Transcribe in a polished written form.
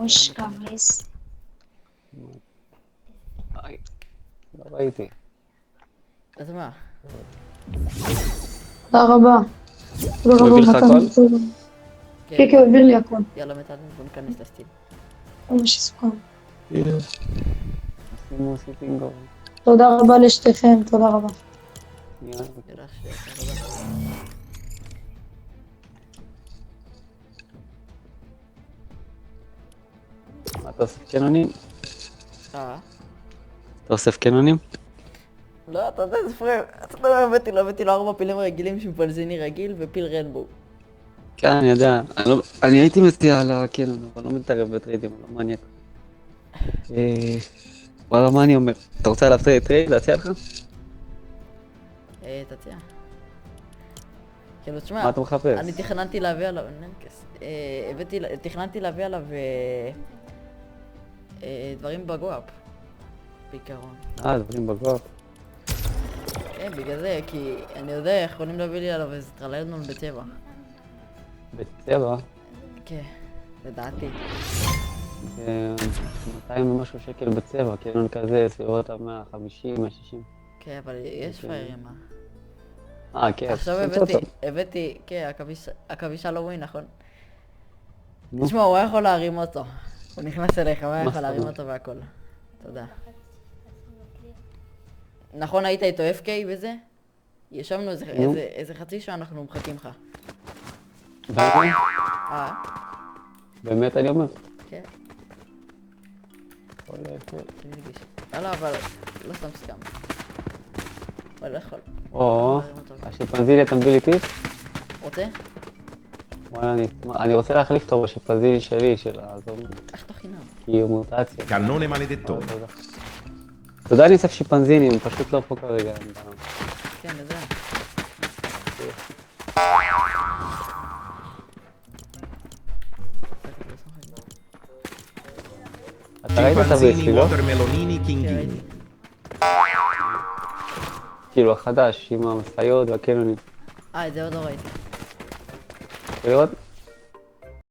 ראש קרס. לא ראיתי. אז מה? תודה רבה. תודה הוא רבה, הביא לך מתן. הכל? כן, כן, הוא העביר לי הכל. יאללה מתן, בוא ניכנס לסטיל. כל מה שסוכם. שימו סיטינגו. תודה רבה לשתיכם, תודה רבה. יאללה תודה. מה אתה אוסף קנונים? אה? אתה אוסף קנונים? לא, אתה יודע, זה פרם. אתה יודע, הבאתי לו 4 פילים רגילים, שימפנזיני רגיל ופיל רנבו. כן, אני יודע. אני הייתי מציע על הקנון, אבל לא מתערב בטריידים, לא מעניין. וואלה, מה אני אומר? אתה רוצה עליו טרייד? להציע לך? תציע. כאילו, תשמע, מה אתה מחפש? אני תכננתי להביא עליו, תכננתי להביא עליו דברים בגואפ, בעיקרון. דברים בגוף. כן, בגלל זה, כי אני יודע, יכולים להביא לי עליו איזה טרללנון בצבע. בצבע? כן, לדעתי. זה 200 ומשהו שקל בצבע, קנון כזה, סביבות ה-150, 160. כן, אבל יש פיירים, מה? כן. עכשיו הבאתי, כן, עכביש הלואוין, נכון? נו. תשמע, הוא היה יכול להרים אותו. הוא נכנס אליך, הוא היה מה יכול להרים זאת אותו והכל. תודה. נכון, היית איתו FK וזה? ישבנו איזה חצי שעה, אנחנו מחכים לך. באמת? אה? באמת אני אומר? כן, וואלה, יפה. תרגיש. לא, אבל לא סתם סתם. אבל לא יכול. או, להרים אותו. השימפנזיני אתה מביא לי טיפ? רוצה? וואלה, אני רוצה להחליף אותו בשימפנזיני שלי, של הזום, קח אותו חינם. כי הוא מוטציה. Cannone maledettone. תודה. תודה, אני אוסף שימפנזינים, הם פשוט לא פה כרגע. כן, זה. אתה ראית את הוויסלי, Chimpanzini לא? watermelonini כן, king. ראיתי. כאילו החדש, עם המשאיות והקנונים. את זה עוד לא ראיתי. רוצה לראות?